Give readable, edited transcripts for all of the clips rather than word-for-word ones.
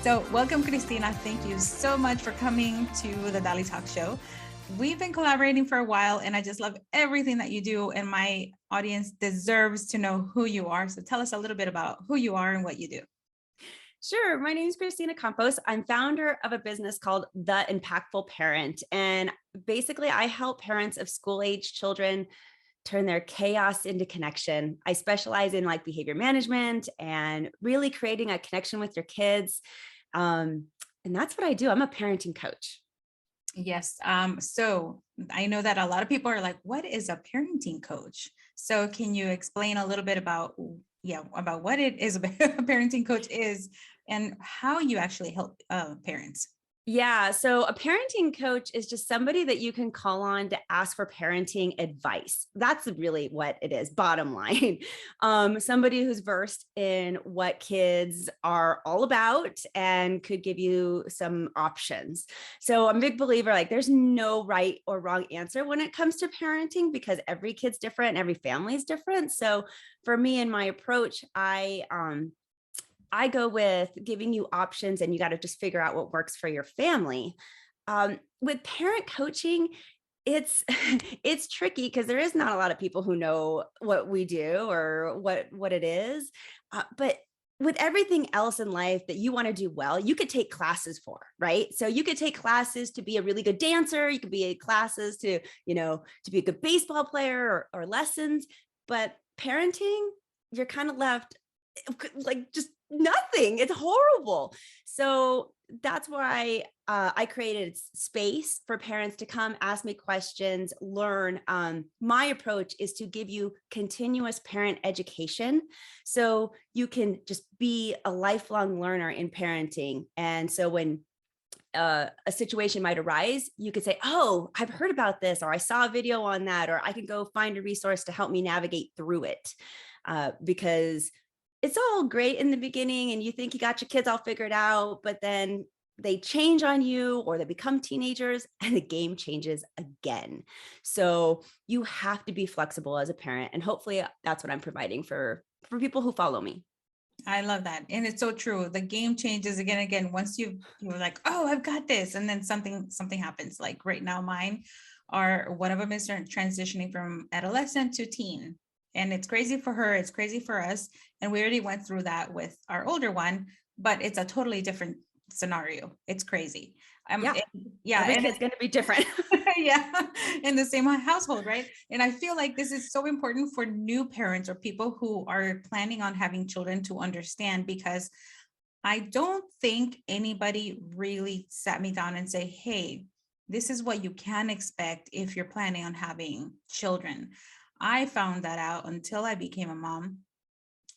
So welcome, Kristina. Thank you so much for coming to the Dalitalks show. We've been collaborating for a while, and I just love everything that you do, and my audience deserves to know who you are. So tell us a little bit about who you are and what you do. Sure. My name is Kristina Campos. I'm founder of a business called The Impactful Parent. And basically, I help parents of school-age children turn their chaos into connection. I specialize in behavior management and really creating a connection with your kids. And that's what I do. I'm a parenting coach. Yes. So I know that a lot of people are like, what is a parenting coach? So can you explain a little bit about what it is, a parenting coach is, and how you actually help parents? Yeah. So a parenting coach is just somebody that you can call on to ask for parenting advice. That's really what it is, bottom line. Somebody who's versed in what kids are all about and could give you some options. So I'm a big believer, there's no right or wrong answer when it comes to parenting because every kid's different, and every family is different. So for me and my approach, I go with giving you options, and you got to just figure out what works for your family. With parent coaching, it's it's tricky because there is not a lot of people who know what we do or what it is. But with everything else in life that you want to do well, you could take classes for, right? So you could take classes to be a really good dancer. You could be classes to be a good baseball player or lessons. But parenting, you're kind of left just nothing. It's horrible. So that's why I created space for parents to come ask me questions, learn. My approach is to give you continuous parent education so you can just be a lifelong learner in parenting. And so when a situation might arise, you could say, oh, I've heard about this, or I saw a video on that, or I can go find a resource to help me navigate through it. Because it's all great in the beginning and you think you got your kids all figured out, but then they change on you or they become teenagers and the game changes again. So you have to be flexible as a parent. And hopefully that's what I'm providing for people who follow me. I love that. And it's so true. The game changes again and again. Once you're like, oh, I've got this. And then something happens. Like right now, one of them is transitioning from adolescent to teen. And it's crazy for her. It's crazy for us. And we already went through that with our older one, but it's a totally different scenario. It's crazy. Every kid's going to be different. Yeah, in the same household, right? And I feel like this is so important for new parents or people who are planning on having children to understand, because I don't think anybody really sat me down and say, hey, this is what you can expect if you're planning on having children. I found that out until I became a mom.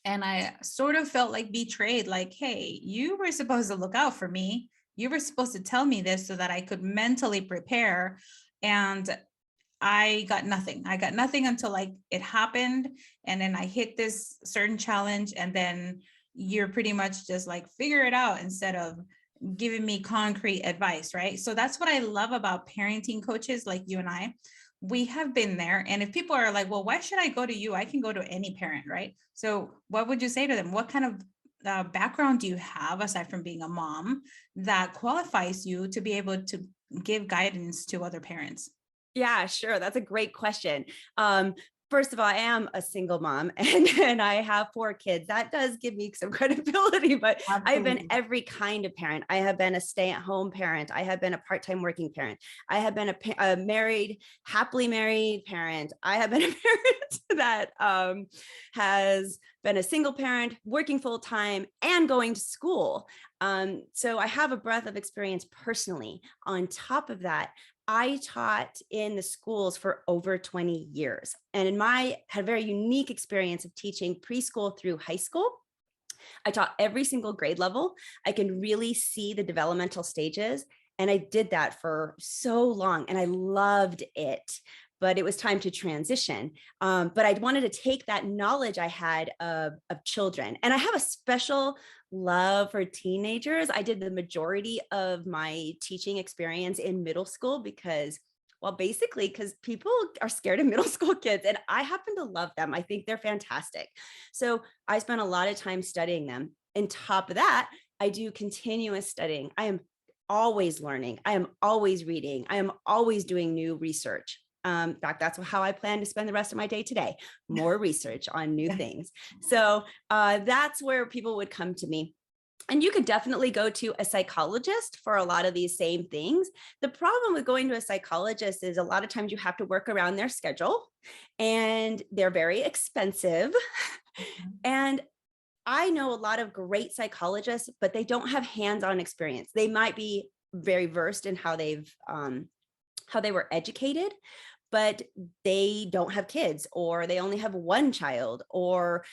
And I sort of felt like betrayed, like, hey, you were supposed to look out for me. You were supposed to tell me this so that I could mentally prepare. And I got nothing. I got nothing until it happened. And then I hit this certain challenge. And then you're pretty much just figure it out instead of giving me concrete advice, right? So that's what I love about parenting coaches like you and I. We have been there. And if people are like, well, why should I go to you? I can go to any parent, right? So what would you say to them? What kind of background do you have aside from being a mom that qualifies you to be able to give guidance to other parents? Yeah, sure. That's a great question. First of all, I am a single mom and I have 4 kids. That does give me some credibility, but Absolutely. I've been every kind of parent. I have been a stay-at-home parent. I have been a part-time working parent. I have been a married, happily married parent. I have been a parent that has been a single parent, working full-time and going to school. So I have a breadth of experience personally. On top of that, I taught in the schools for over 20 years. And had a very unique experience of teaching preschool through high school. I taught every single grade level. I can really see the developmental stages. And I did that for so long and I loved it. But it was time to transition. But I wanted to take that knowledge I had of children. And I have a special love for teenagers. I did the majority of my teaching experience in middle school because people are scared of middle school kids and I happen to love them. I think they're fantastic. So I spent a lot of time studying them. On top of that, I do continuous studying. I am always learning. I am always reading. I am always doing new research. In fact, that's how I plan to spend the rest of my day today, more research on new Yeah. things. So that's where people would come to me. And you could definitely go to a psychologist for a lot of these same things. The problem with going to a psychologist is a lot of times you have to work around their schedule and they're very expensive. And I know a lot of great psychologists, but they don't have hands-on experience. They might be very versed in how they were educated, but they don't have kids, or they only have one child, or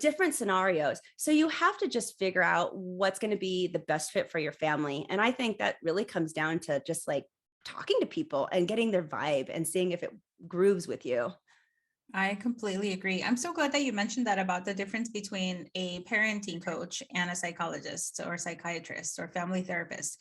different scenarios. So you have to just figure out what's going to be the best fit for your family. And I think that really comes down to just like talking to people and getting their vibe and seeing if it grooves with you. I completely agree. I'm so glad that you mentioned that about the difference between a parenting coach and a psychologist or psychiatrist or family therapist,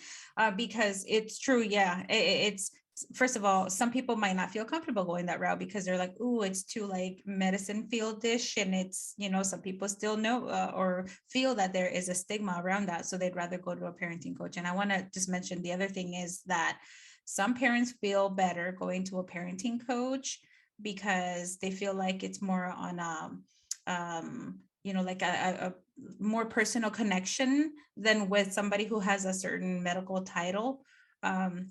because it's true. Yeah, it's first of all, some people might not feel comfortable going that route because they're like, "Ooh, it's too like medicine field-ish," and it's some people still know or feel that there is a stigma around that, so they'd rather go to a parenting coach. And I want to just mention the other thing is that some parents feel better going to a parenting coach because they feel like it's more on like a more personal connection than with somebody who has a certain medical title. And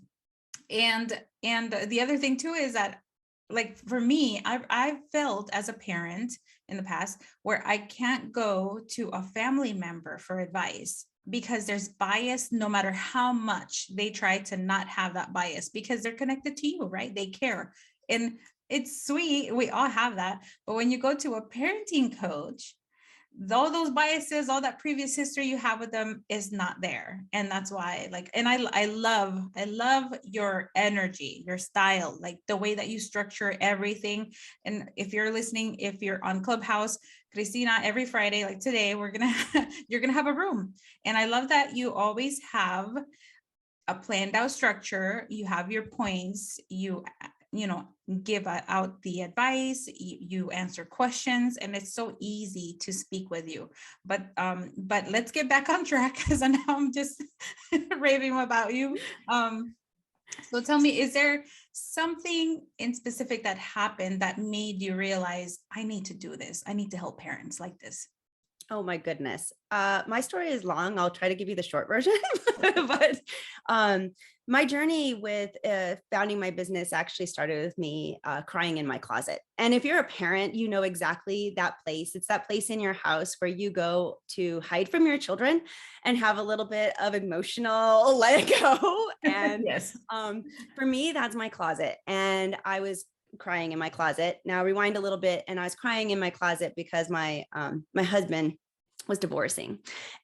the other thing too is that, like, for me, I've felt as a parent in the past where I can't go to a family member for advice because there's bias no matter how much they try to not have that bias, because they're connected to you, right? They care. And it's sweet. We all have that. But when you go to a parenting coach, all those biases, all that previous history you have with them is not there. And that's why, like, and I love your energy, your style, like the way that you structure everything. And if you're listening, if you're on Clubhouse, Kristina, every Friday, like today, you're gonna have a room. And I love that you always have a planned out structure. You have your points, you know give out the advice, you answer questions, and it's so easy to speak with you. But let's get back on track, because now I'm just raving about you. So tell me, is there something in specific that happened that made you realize, I need to do this, I need to help parents like this? Oh my goodness. My story is long. I'll try to give you the short version. But my journey with founding my business actually started with me crying in my closet. And if you're a parent, you know exactly that place. It's that place in your house where you go to hide from your children and have a little bit of emotional let it go. And Yes. for me, that's my closet. And I was crying in my closet. Now rewind a little bit, and I was crying in my closet because my husband was divorcing,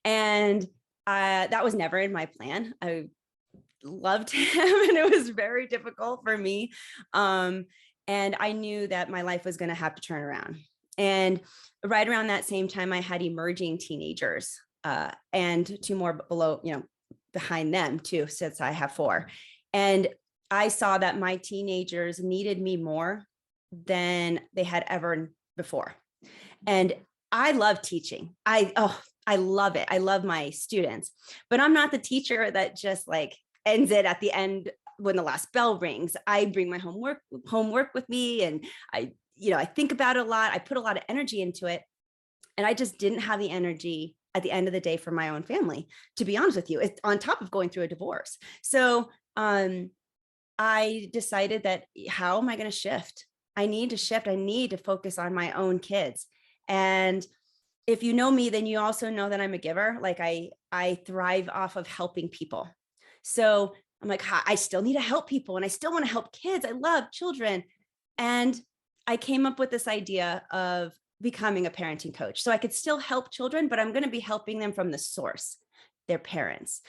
and that was never in my plan. I loved him, and it was very difficult for me. And I knew that my life was going to have to turn around. And right around that same time, I had emerging teenagers, and two more below, behind them too, since I have four. And I saw that my teenagers needed me more than they had ever before. And I love teaching. I love it. I love my students, but I'm not the teacher that just like ends it at the end when the last bell rings. I bring my homework with me, and I think about it a lot. I put a lot of energy into it, and I just didn't have the energy at the end of the day for my own family, to be honest with you. It's on top of going through a divorce. So I decided that, how am I going to shift? I need to shift. I need to focus on my own kids. And if you know me, then you also know that I'm a giver. Like I thrive off of helping people. So I'm like, I still need to help people, and I still want to help kids. I love children. And I came up with this idea of becoming a parenting coach. So I could still help children, but I'm going to be helping them from the source, their parents,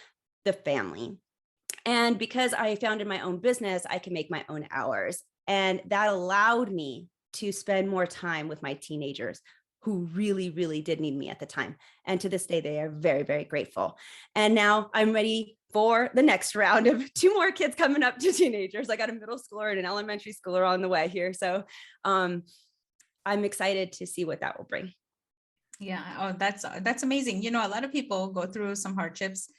the family. And because I founded my own business, I can make my own hours. And that allowed me to spend more time with my teenagers who really, really did need me at the time. And to this day, they are very, very grateful. And now I'm ready for the next round of two more kids coming up to teenagers. I got a middle schooler and an elementary schooler on the way here. So I'm excited to see what that will bring. Yeah. Oh, that's amazing. You know, a lot of people go through some hardships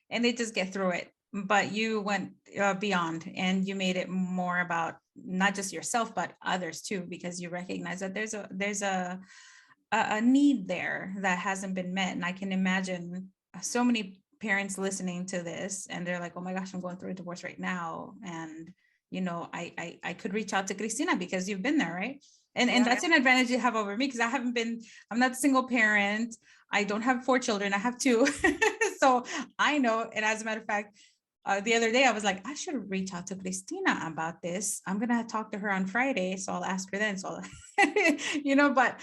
and they just get through it. But you went beyond, and you made it more about not just yourself, but others too, because you recognize that there's a need there that hasn't been met. And I can imagine so many parents listening to this, and they're like, oh my gosh, I'm going through a divorce right now. And, you know, I could reach out to Kristina because you've been there, right? And Yeah. that's an advantage you have over me, because I'm not a single parent. I don't have 4 children. I have 2. So I know. And as a matter of fact, the other day I was like, I should reach out to Kristina about this. I'm gonna talk to her on Friday, so I'll ask her then. So, you know, but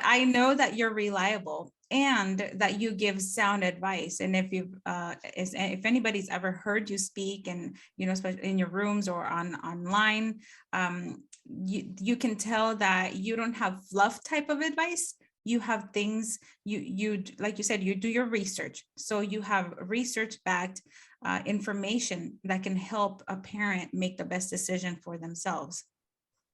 I know that you're reliable and that you give sound advice. And if anybody's ever heard you speak, and you know, especially in your rooms or online, you can tell that you don't have fluff type of advice. You have things, you like you said, you do your research, so you have research backed information that can help a parent make the best decision for themselves.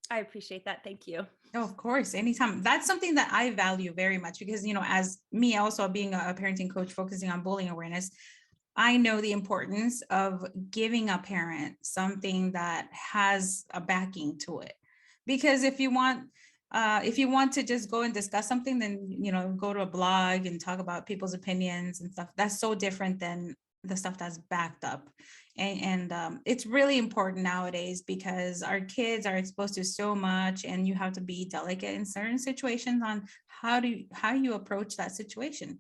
I appreciate that. Thank you. Oh, of course, anytime. That's something that I value very much, because, you know, as me also being a parenting coach focusing on bullying awareness, I know the importance of giving a parent something that has a backing to it. Because if you want to just go and discuss something, then, you know, go to a blog and talk about people's opinions and stuff. That's so different than the stuff that's backed up. And it's really important nowadays, because our kids are exposed to so much, and you have to be delicate in certain situations on how you approach that situation.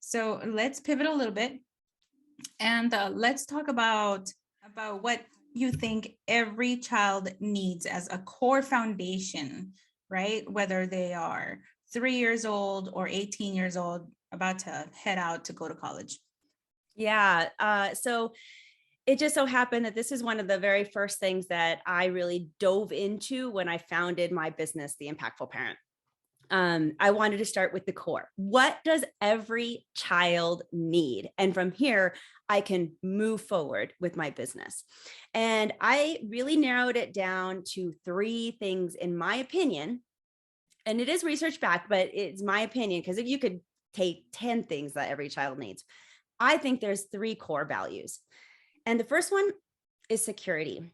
So let's pivot a little bit, and let's talk about what you think every child needs as a core foundation, right? Whether they are 3 years old or 18 years old, about to head out to go to college. Yeah. So it just so happened that this is one of the very first things that I really dove into when I founded my business, The Impactful Parent. I wanted to start with the core. What does every child need? And from here, I can move forward with my business. And I really narrowed it down to 3 things, in my opinion. And it is research backed, but it's my opinion, because if you could take 10 things that every child needs, I think there's 3 core values. And the first one is security.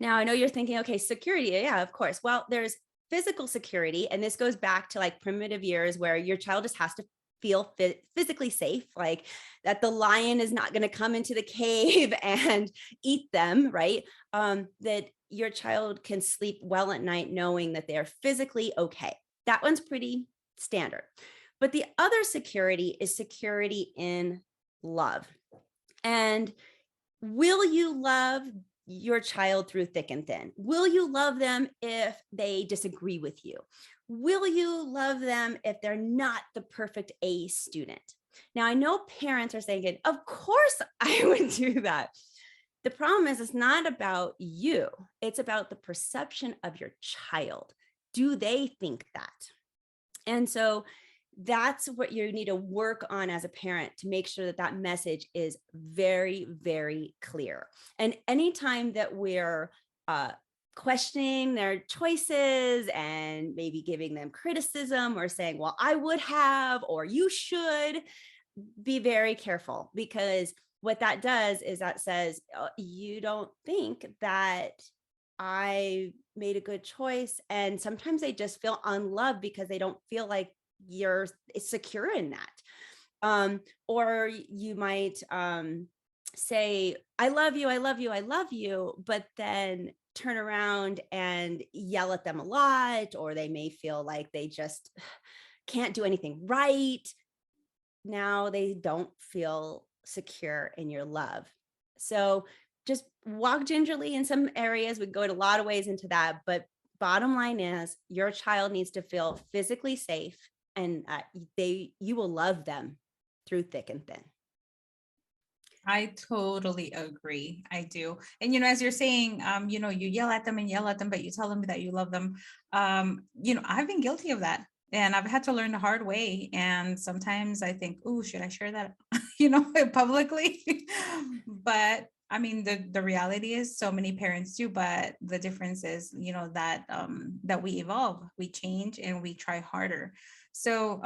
Now, I know you're thinking, okay, security. Yeah, of course. Well, there's physical security. And this goes back to like primitive years, where your child just has to feel physically safe, like that the lion is not going to come into the cave and eat them, right? That your child can sleep well at night knowing that they're physically okay. That one's pretty standard. But the other security is security in love. And will you love your child through thick and thin? Will you love them if they disagree with you? Will you love them if they're not the perfect A student? Now, I know parents are thinking, of course I would do that. The problem is, it's not about you. It's about the perception of your child. Do they think that? And so that's what you need to work on as a parent, to make sure that that message is very, very clear. And anytime that we're questioning their choices and maybe giving them criticism or saying, well, I would have, or you should, be very careful, because what that does is that says, you don't think that I made a good choice. And sometimes they just feel unloved because they don't feel like you're secure in that. Or you might say, I love you, I love you, I love you, but then turn around and yell at them a lot, or they may feel like they just can't do anything right. Now they don't feel secure in your love. So just walk gingerly in some areas. We go in a lot of ways into that, but bottom line is, your child needs to feel physically safe, and you will love them through thick and thin. I totally agree. I do. And, you know, as you're saying, you know, you yell at them and yell at them, but you tell them that you love them. You know, I've been guilty of that, and I've had to learn the hard way. And sometimes I think, oh, should I share that, you know, publicly? But I mean, the reality is, so many parents do, but the difference is, you know, that that we evolve, we change, and we try harder. So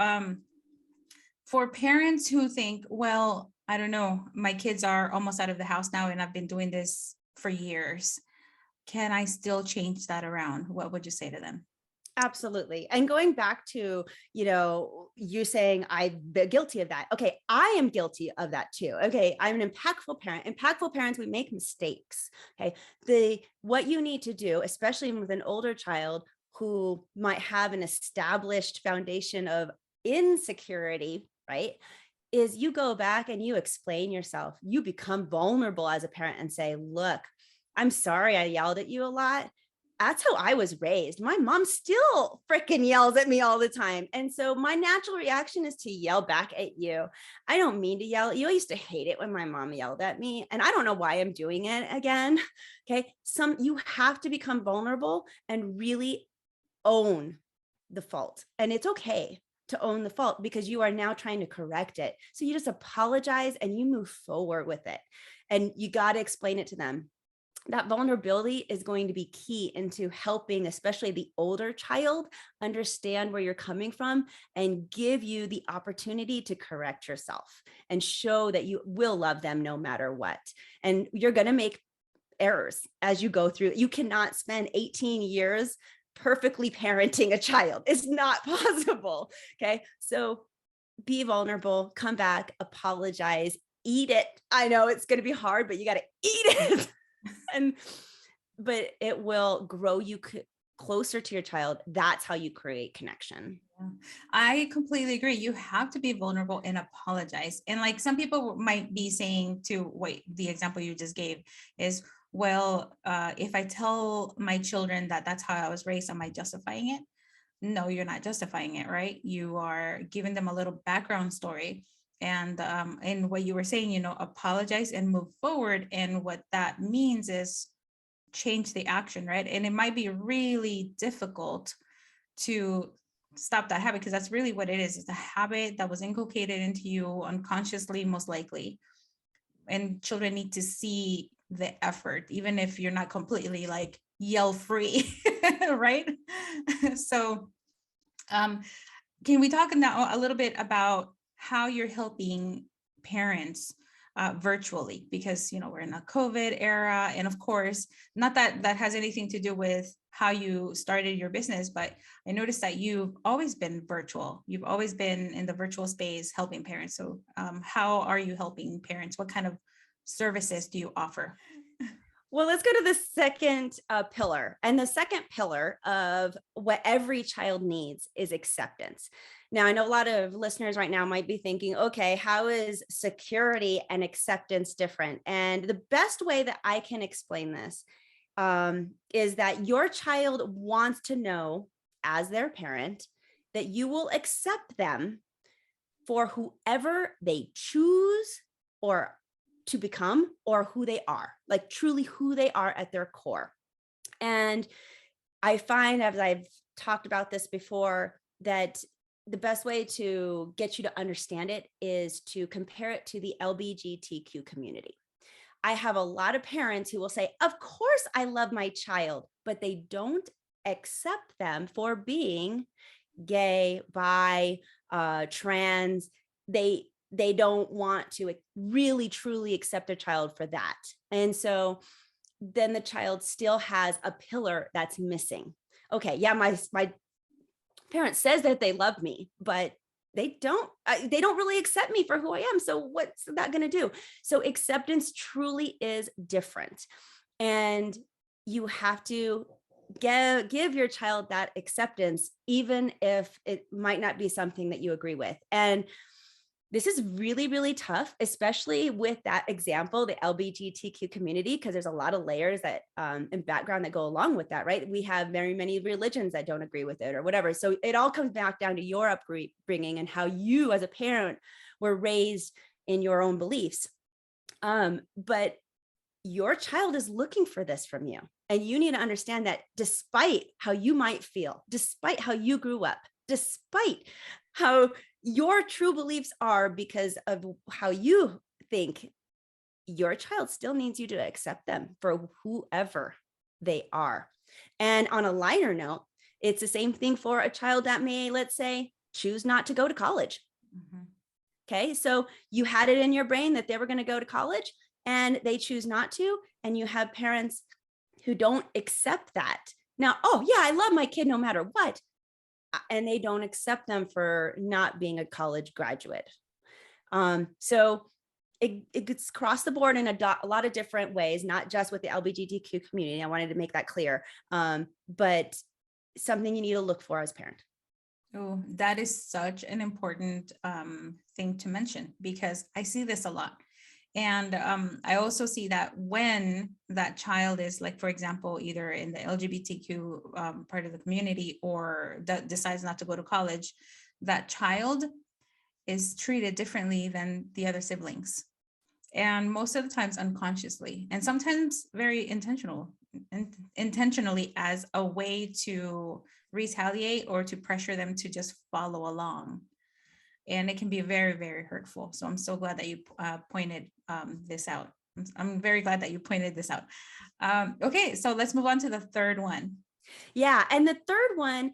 for parents who think, well, I don't know, my kids are almost out of the house now and I've been doing this for years, can I still change that around? What would you say to them? Absolutely. And going back to, you saying I'm guilty of that. Okay. I am guilty of that too. Okay. I'm an impactful parent. Impactful parents, we make mistakes. Okay. What you need to do, especially with an older child who might have an established foundation of insecurity, right? Is you go back and you explain yourself. You become vulnerable as a parent and say, look, I'm sorry I yelled at you a lot. That's how I was raised. My mom still freaking yells at me all the time. And so my natural reaction is to yell back at you. I don't mean to yell at you. I used to hate it when my mom yelled at me. And I don't know why I'm doing it again. Okay. You have to become vulnerable and really own the fault. And it's okay to own the fault because you are now trying to correct it. So you just apologize and you move forward with it. And you got to explain it to them. That vulnerability is going to be key into helping, especially the older child, understand where you're coming from and give you the opportunity to correct yourself and show that you will love them no matter what. And you're going to make errors as you go through. You cannot spend 18 years perfectly parenting a child. It's not possible. Okay. So be vulnerable, come back, apologize, eat it. I know it's going to be hard, but you got to eat it. But it will grow you closer to your child. That's how you create connection. Yeah. I completely agree. You have to be vulnerable and apologize. And like some people might be saying to wait, the example you just gave is, well, if I tell my children that that's how I was raised, am I justifying it? No, you're not justifying it, right? You are giving them a little background story. And what you were saying, apologize and move forward. And what that means is change the action, right? And it might be really difficult to stop that habit because that's really what it is. It's a habit that was inculcated into you unconsciously, most likely. And children need to see the effort, even if you're not completely like yell free, right? So can we talk now a little bit about how you're helping parents virtually? Because we're in a COVID era, and of course, not that that has anything to do with how you started your business, but I noticed that you've always been virtual. You've always been in the virtual space helping parents. So how are you helping parents? What kind of services do you offer? Well, let's go to the second pillar. And the second pillar of what every child needs is acceptance. Now, I know a lot of listeners right now might be thinking, okay, how is security and acceptance different? And the best way that I can explain this is that your child wants to know, as their parent, that you will accept them for whoever they choose or to become or who they are, like truly who they are at their core. And I find, as I've talked about this before, that the best way to get you to understand it is to compare it to the LGBTQ community. I have a lot of parents who will say, of course I love my child, but they don't accept them for being gay, bi, trans. They don't want to really truly accept their child for that. And so then the child still has a pillar that's missing. Okay, yeah, my parent says that they love me, but they don't really accept me for who I am. So what's that going to do? So acceptance truly is different. And you have to give your child that acceptance, even if it might not be something that you agree with. And this is really, really tough, especially with that example, the LGBTQ community, because there's a lot of layers that and background that go along with that, right? We have very many religions that don't agree with it or whatever. So it all comes back down to your upbringing and how you as a parent were raised in your own beliefs. But your child is looking for this from you. And you need to understand that despite how you might feel, despite how you grew up, despite how your true beliefs are because of how you think, your child still needs you to accept them for whoever they are. And on a lighter note, it's the same thing for a child that may, let's say, choose not to go to college. Mm-hmm. Okay. So you had it in your brain that they were going to go to college and they choose not to. And you have parents who don't accept that. Now, oh, yeah, I love my kid no matter what. And they don't accept them for not being a college graduate. So it gets across the board in a lot of different ways, not just with the LGBTQ community. I wanted to make that clear, but something you need to look for as a parent. Oh, that is such an important thing to mention, because I see this a lot. And I also see that when that child is, like, for example, either in the LGBTQ part of the community, or that decides not to go to college, that child is treated differently than the other siblings. And most of the times unconsciously, and sometimes very intentionally, as a way to retaliate or to pressure them to just follow along. And it can be very, very hurtful. So I'm so glad that you pointed this out. I'm very glad that you pointed this out. Okay, so let's move on to the third one. Yeah. And the third one,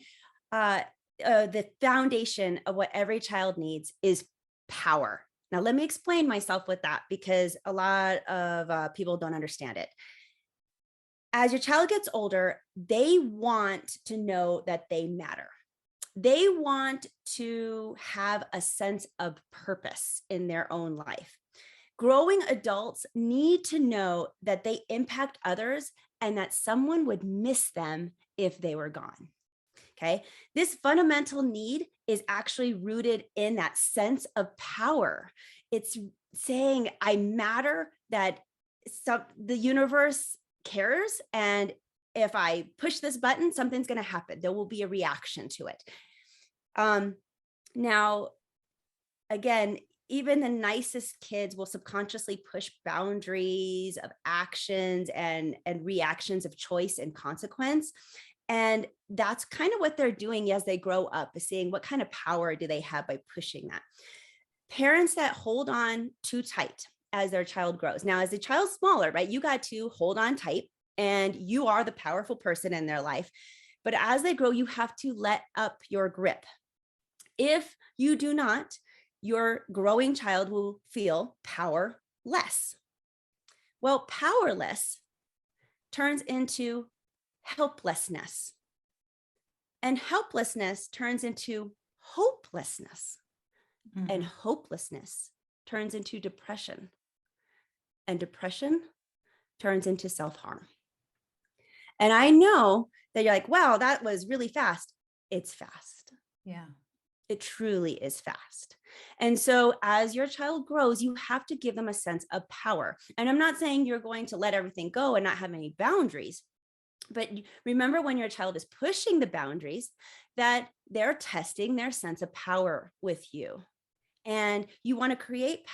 the foundation of what every child needs is power. Now, let me explain myself with that, because a lot of people don't understand it. As your child gets older, they want to know that they matter. They want to have a sense of purpose in their own life. Growing adults need to know that they impact others and that someone would miss them if they were gone. Okay. This fundamental need is actually rooted in that sense of power. It's saying, I matter, that the universe cares. And if I push this button, something's going to happen. There will be a reaction to it. Now, again, even the nicest kids will subconsciously push boundaries of actions and reactions of choice and consequence. And that's kind of what they're doing as they grow up, is seeing what kind of power do they have by pushing that. Parents that hold on too tight as their child grows. Now, as the child's smaller, right, you got to hold on tight and you are the powerful person in their life. But as they grow, you have to let up your grip. If you do not, your growing child will feel powerless. Well, powerless turns into helplessness. And helplessness turns into hopelessness. Mhm. And hopelessness turns into depression. And depression turns into self-harm. And I know that you're like, wow, that was really fast. It's fast. Yeah. It truly is fast. And so as your child grows, you have to give them a sense of power. And I'm not saying you're going to let everything go and not have any boundaries. But remember, when your child is pushing the boundaries, that they're testing their sense of power with you. And you want to create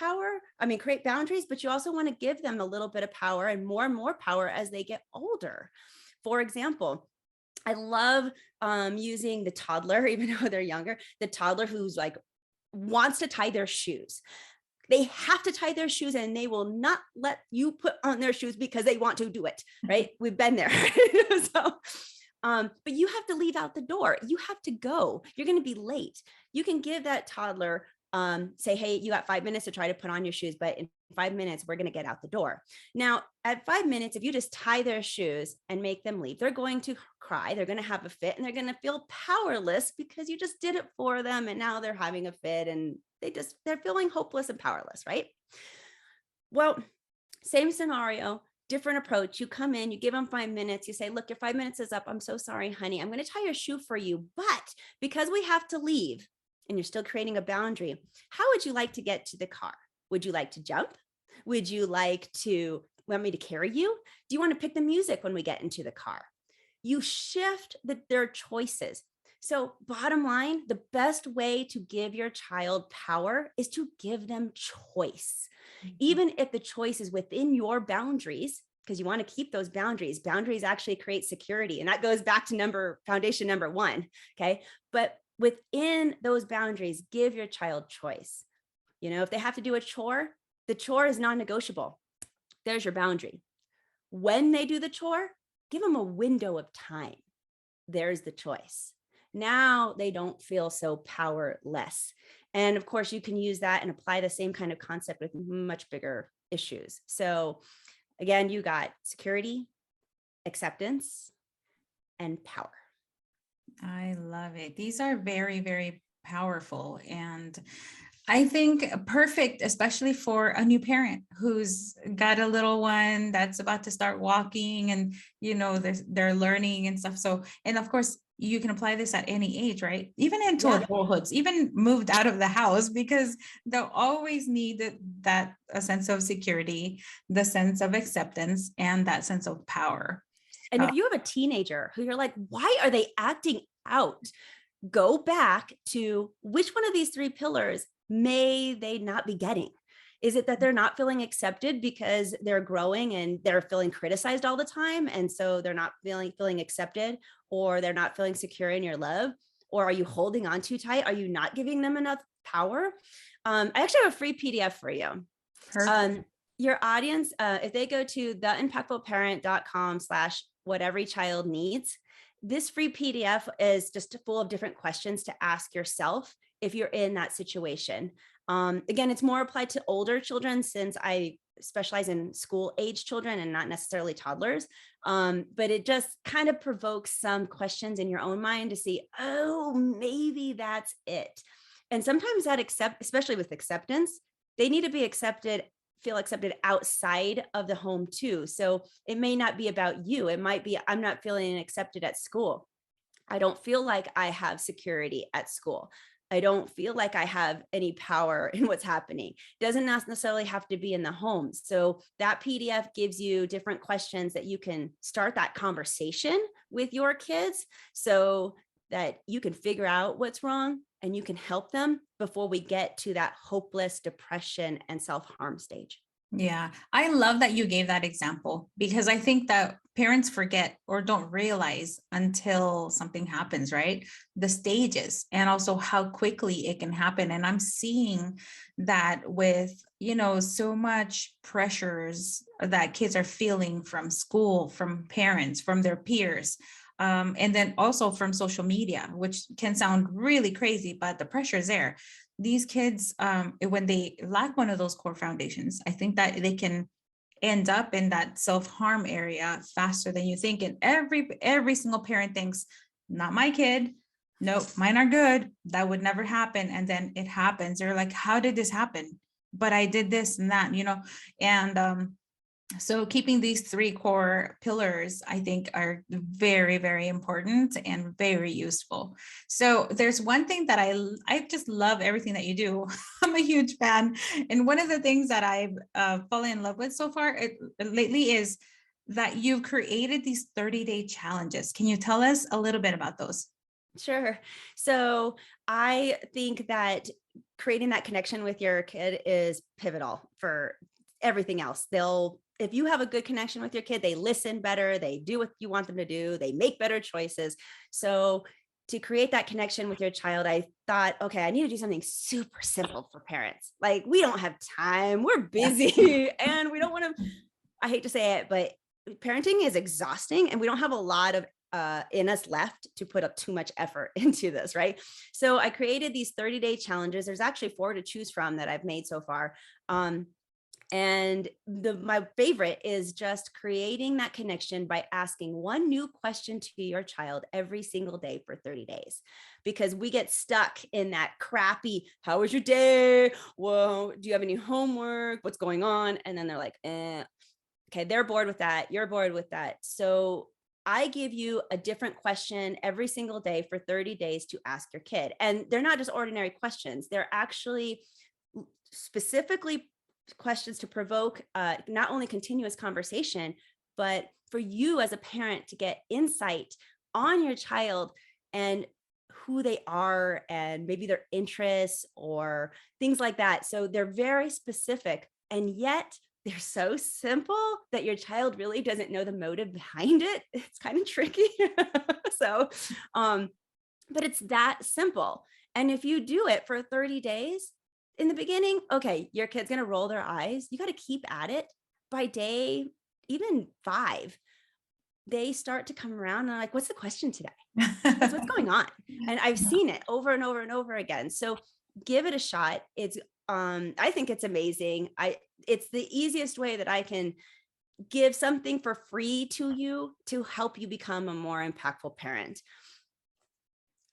boundaries, but you also want to give them a little bit of power and more power as they get older. For example, I love using the toddler, even though they're younger, the toddler who's like wants to tie their shoes. They have to tie their shoes and they will not let you put on their shoes because they want to do it, right? We've been there. So, but you have to leave out the door. You have to go. You're going to be late. You can give that toddler, say, hey, you got 5 minutes to try to put on your shoes, but in 5 minutes, we're going to get out the door. Now, at 5 minutes, if you just tie their shoes and make them leave, they're going to cry, they're going to have a fit, and they're going to feel powerless because you just did it for them. And now they're having a fit and they're feeling hopeless and powerless, right? Well, same scenario, different approach. You come in, you give them 5 minutes. You say, look, your 5 minutes is up. I'm so sorry, honey. I'm going to tie your shoe for you. But because we have to leave and you're still creating a boundary, how would you like to get to the car? Would you like to jump? Would you want me to carry you? Do you want to pick the music when we get into the car? You shift their choices. So bottom line, the best way to give your child power is to give them choice. Even if the choice is within your boundaries, because you want to keep those boundaries. Boundaries actually create security. And that goes back to foundation number 1. Okay. But within those boundaries, give your child choice. You know, if they have to do a chore, the chore is non-negotiable. There's your boundary. When they do the chore, give them a window of time. There's the choice. Now they don't feel so powerless. And of course, you can use that and apply the same kind of concept with much bigger issues. So again, you got security, acceptance, and power. I love it. These are very, very powerful. And I think perfect, especially for a new parent who's got a little one that's about to start walking and, they're learning and stuff. So, and of course, you can apply this at any age, right? Even into Yeah. adulthoods, even moved out of the house, because they'll always need that a sense of security, the sense of acceptance, and that sense of power. And if you have a teenager who you're like, why are they acting out? Go back to which one of these three pillars may they not be getting? Is it that they're not feeling accepted because they're growing and they're feeling criticized all the time, and so they're not feeling accepted, or they're not feeling secure in your love? Or are you holding on too tight? Are you not giving them enough power? I actually have a free PDF for you. Perfect. Your audience, if they go to theimpactfulparent.com/what every child needs, this free PDF is just full of different questions to ask yourself if you're in that situation. Again, it's more applied to older children since I specialize in school age children and not necessarily toddlers. But it just kind of provokes some questions in your own mind to see, oh, maybe that's it. And sometimes that especially with acceptance, they need to be feel accepted outside of the home too. So it may not be about you. It might be, I'm not feeling accepted at school. I don't feel like I have security at school. I don't feel like I have any power in what's happening. Doesn't necessarily have to be in the home. So that PDF gives you different questions that you can start that conversation with your kids so that you can figure out what's wrong and you can help them before we get to that hopeless depression and self-harm stage. Yeah, I love that you gave that example, because I think that parents forget or don't realize until something happens, right? The stages and also how quickly it can happen. And I'm seeing that with, so much pressures that kids are feeling from school, from parents, from their peers. And then also from social media, which can sound really crazy, but the pressure is there. These kids, when they lack one of those core foundations, I think that they can end up in that self-harm area faster than you think. And every single parent thinks, not my kid. Nope, mine are good. That would never happen. And then it happens. They're like, how did this happen? But I did this and that, and so keeping these three core pillars, I think, are very, very important and very useful. So there's one thing that I just love everything that you do. I'm a huge fan. And one of the things that I've fallen in love with so far lately is that you've created these 30-day challenges. Can you tell us a little bit about those? Sure. So I think that creating that connection with your kid is pivotal for everything else. If you have a good connection with your kid, they listen better, they do what you want them to do, they make better choices. So to create that connection with your child, I thought, okay, I need to do something super simple for parents. Like, we don't have time, we're busy, and we don't want to, I hate to say it, but parenting is exhausting and we don't have a lot of in us left to put up too much effort into this, right? So I created these 30-day challenges. There's actually 4 to choose from that I've made so far. And my favorite is just creating that connection by asking one new question to your child every single day for 30 days, because we get stuck in that crappy, how was your day? Well, do you have any homework? What's going on? And then they're like, okay, they're bored with that. You're bored with that. So I give you a different question every single day for 30 days to ask your kid. And they're not just ordinary questions. They're actually specifically questions to provoke not only continuous conversation, but for you as a parent to get insight on your child and who they are and maybe their interests or things like that. So they're very specific, and yet they're so simple that your child really doesn't know the motive behind it. It's kind of tricky. So, but it's that simple. And if you do it for 30 days, in the beginning, okay, your kid's going to roll their eyes. You got to keep at it. By day, even 5, they start to come around and I'm like, what's the question today? What's going on? And I've seen it over and over and over again. So give it a shot. I think it's amazing. It's the easiest way that I can give something for free to you to help you become a more impactful parent.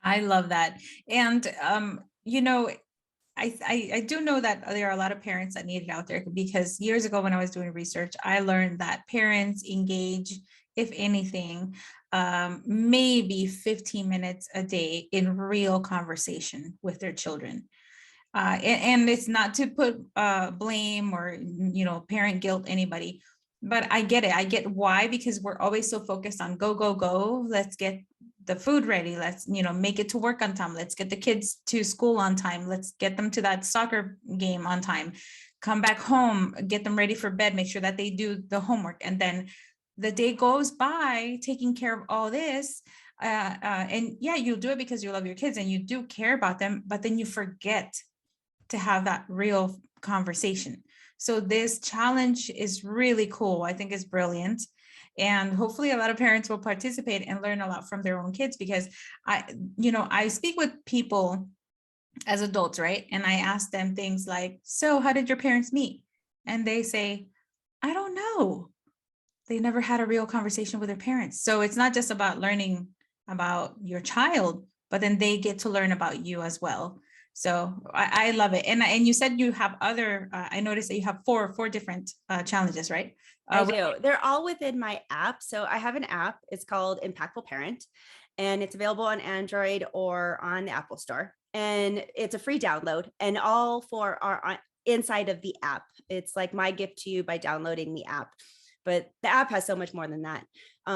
I love that. And, you know, I do know that there are a lot of parents that need it out there, because years ago when I was doing research, I learned that parents engage, if anything, maybe 15 minutes a day in real conversation with their children. And it's not to put blame or, parent guilt anybody, but I get it. I get why, because we're always so focused on go, go, go. Let's get the food ready. Let's, make it to work on time. Let's get the kids to school on time. Let's get them to that soccer game on time. Come back home, get them ready for bed, make sure that they do the homework. And then the day goes by taking care of all this. And yeah, you'll do it because you love your kids and you do care about them, but then you forget to have that real conversation. So this challenge is really cool. I think it's brilliant. And hopefully a lot of parents will participate and learn a lot from their own kids, because I speak with people as adults, right? And I ask them things like, so how did your parents meet? And they say, I don't know. They never had a real conversation with their parents. So it's not just about learning about your child, but then they get to learn about you as well. So I love it. And you said you have other, I noticed that you have four different challenges, right? I do. They're all within my app. So I have an app. It's called Impactful Parent, and it's available on Android or on the Apple Store. And it's a free download, and all four are inside of the app. It's like my gift to you by downloading the app. But the app has so much more than that.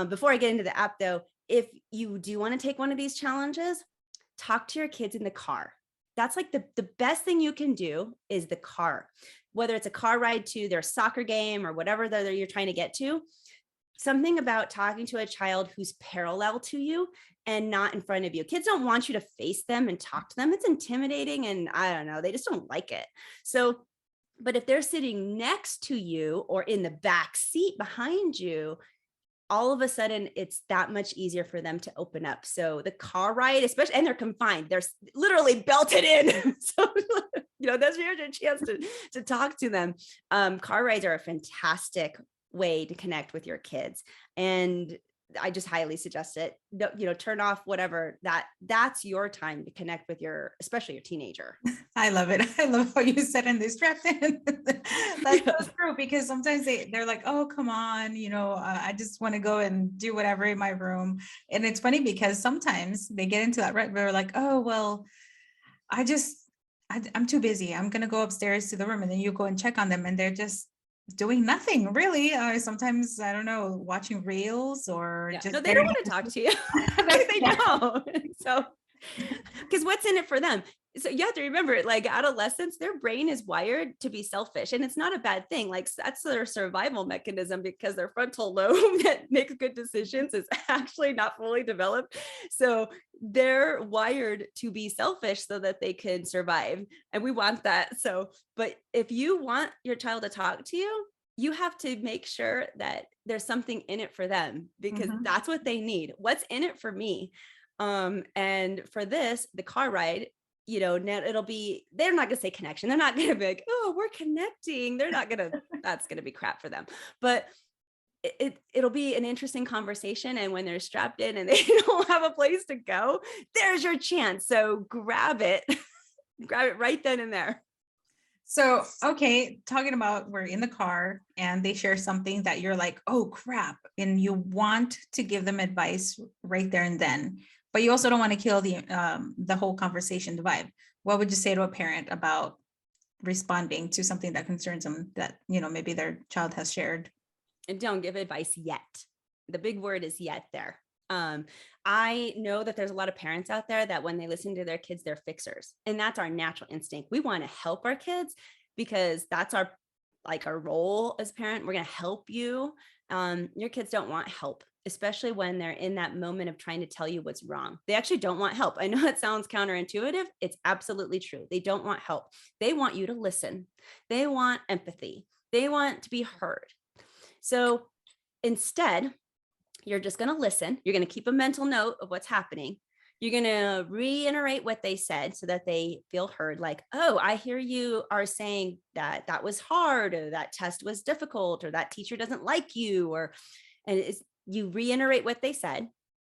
Before I get into the app, though, if you do want to take one of these challenges, talk to your kids in the car. That's like the best thing you can do is the car, whether it's a car ride to their soccer game or whatever that you're trying to get to. Something about talking to a child who's parallel to you and not in front of you. Kids don't want you to face them and talk to them. It's intimidating, and I don't know, they just don't like it. So, but if they're sitting next to you or in the back seat behind you, all of a sudden it's that much easier for them to open up. So the car ride, especially, and they're confined, they're literally belted in. So, that's your chance to talk to them. Car rides are a fantastic way to connect with your kids. And I just highly suggest it. Turn off whatever that's your time to connect with especially your teenager. I love it. I love how you said in this draft. That's so true, because sometimes they're like, oh, come on, I just want to go and do whatever in my room. And it's funny because sometimes they get into that, right? They're like, oh, well, I'm too busy. I'm going to go upstairs to the room. And then you go and check on them and they're just doing nothing really. Sometimes, I don't know, watching reels or just. No, they don't want to talk to you. They don't. So, because what's in it for them? So you have to remember, like adolescents, their brain is wired to be selfish, and it's not a bad thing. Like that's their survival mechanism, because their frontal lobe that makes good decisions is actually not fully developed. So they're wired to be selfish so that they can survive. And we want that. So, but if you want your child to talk to you, you have to make sure that there's something in it for them, because that's what they need. What's in it for me? And for this, the car ride, now it'll be, they're not going to say connection. They're not going to be like, oh, we're connecting. They're not going to, that's going to be crap for them. But it'll be an interesting conversation. And when they're strapped in and they don't have a place to go, there's your chance. So grab it right then and there. So, okay, talking about we're in the car and they share something that you're like, oh crap, and you want to give them advice right there and then, but you also don't want to kill the whole conversation, the vibe. What would you say to a parent about responding to something that concerns them that, maybe their child has shared? And don't give advice yet. The big word is yet there. I know that there's a lot of parents out there that when they listen to their kids, they're fixers. And that's our natural instinct. We want to help our kids because that's our role as a parent. We're going to help you. Your kids don't want help, especially when they're in that moment of trying to tell you what's wrong. They actually don't want help. I know it sounds counterintuitive. It's absolutely true. They don't want help. They want you to listen. They want empathy. They want to be heard. So instead, you're just going to listen. You're going to keep a mental note of what's happening. You're going to reiterate what they said so that they feel heard. Like, oh, I hear you are saying that that was hard, or that test was difficult, or that teacher doesn't like you, and you reiterate what they said.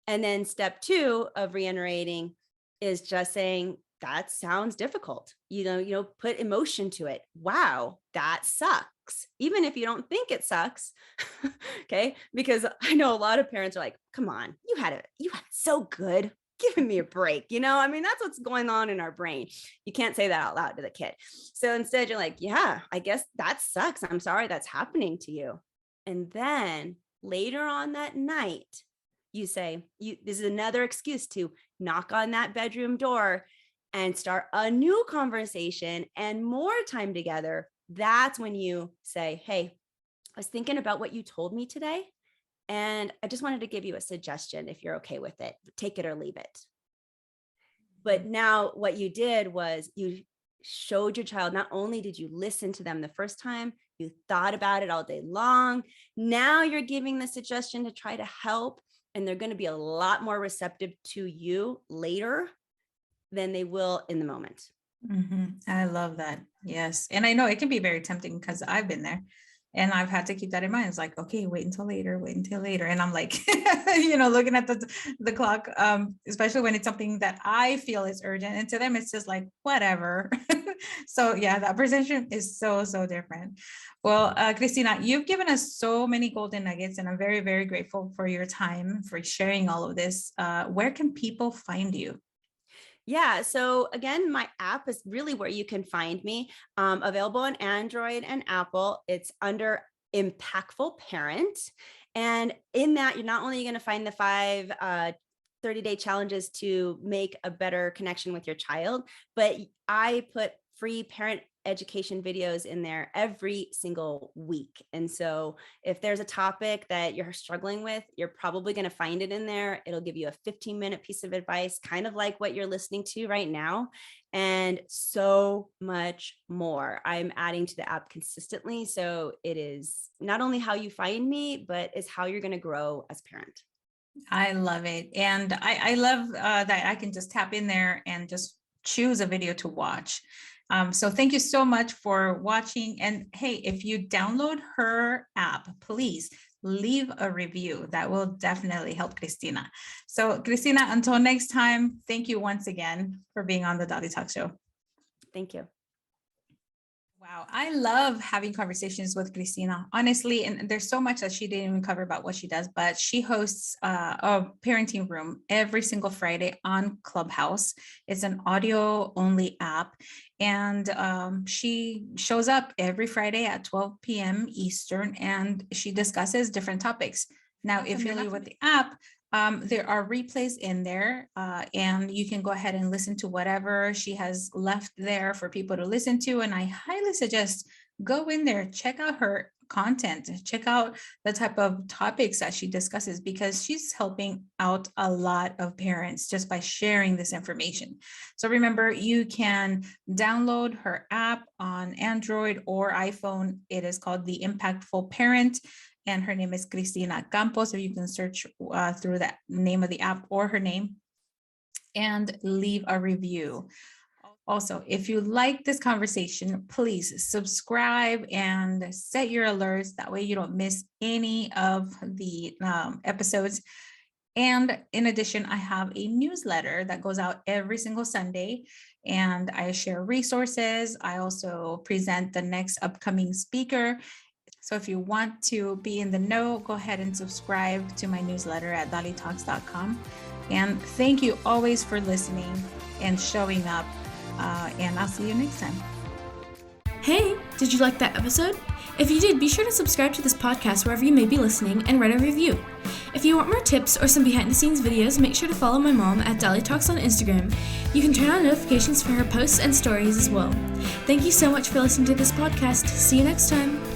And then step 2 of reiterating is just saying, that sounds difficult. Put emotion to it. Wow, that sucks. Even if you don't think it sucks. Okay. Because I know a lot of parents are like, come on, you had it so good. Giving me a break. That's what's going on in our brain. You can't say that out loud to the kid. So instead you're like, yeah, I guess that sucks. I'm sorry that's happening to you. And then later on that night, you say, this is another excuse to knock on that bedroom door and start a new conversation and more time together. That's when you say, hey, I was thinking about what you told me today, and I just wanted to give you a suggestion if you're okay with it. Take it or leave it. But now what you did was you showed your child, not only did you listen to them the first time, you thought about it all day long. Now you're giving the suggestion to try to help, and they're going to be a lot more receptive to you later than they will in the moment. I love that. Yes. And I know it can be very tempting because I've been there. And I've had to keep that in mind. It's like, okay, wait until later. And I'm like, looking at the clock, especially when it's something that I feel is urgent. And to them, it's just like, whatever. So yeah, that perception is so, so different. Well, Kristina, you've given us so many golden nuggets, and I'm very, very grateful for your time, for sharing all of this. Where can people find you? Yeah. So again, my app is really where you can find me, available on Android and Apple. It's under Impactful Parent. And in that, you're not only going to find the 5 30-day challenges to make a better connection with your child, but I put free parent education videos in there every single week. And so if there's a topic that you're struggling with, you're probably going to find it in there. It'll give you a 15-minute piece of advice, kind of like what you're listening to right now, and so much more. I'm adding to the app consistently. So it is not only how you find me, but it's how you're going to grow as a parent. I love it. And I love that I can just tap in there and just choose a video to watch. So thank you so much for watching. And hey, if you download her app, please leave a review. That will definitely help Kristina. So Kristina, until next time, thank you once again for being on the Dalitalks show. Thank you. Wow, I love having conversations with Kristina, honestly, and there's so much that she didn't even cover about what she does, but she hosts a parenting room every single Friday on Clubhouse. It's an audio only app, and she shows up every Friday at 12 p.m. Eastern, and she discusses different topics. Now, if you're new with the app, there are replays in there, and you can go ahead and listen to whatever she has left there for people to listen to. And I highly suggest go in there, check out her content, check out the type of topics that she discusses, because she's helping out a lot of parents just by sharing this information. So remember, you can download her app on Android or iPhone. It is called The Impactful Parent, and her name is Kristina Campos. So you can search through that name of the app or her name and leave a review. Also, if you like this conversation, please subscribe and set your alerts. That way you don't miss any of the episodes. And in addition, I have a newsletter that goes out every single Sunday, and I share resources. I also present the next upcoming speaker. So if you want to be in the know, go ahead and subscribe to my newsletter at dalitalks.com. And thank you always for listening and showing up. And I'll see you next time. Hey, did you like that episode? If you did, be sure to subscribe to this podcast wherever you may be listening and write a review. If you want more tips or some behind-the-scenes videos, make sure to follow my mom at Dalitalks on Instagram. You can turn on notifications for her posts and stories as well. Thank you so much for listening to this podcast. See you next time.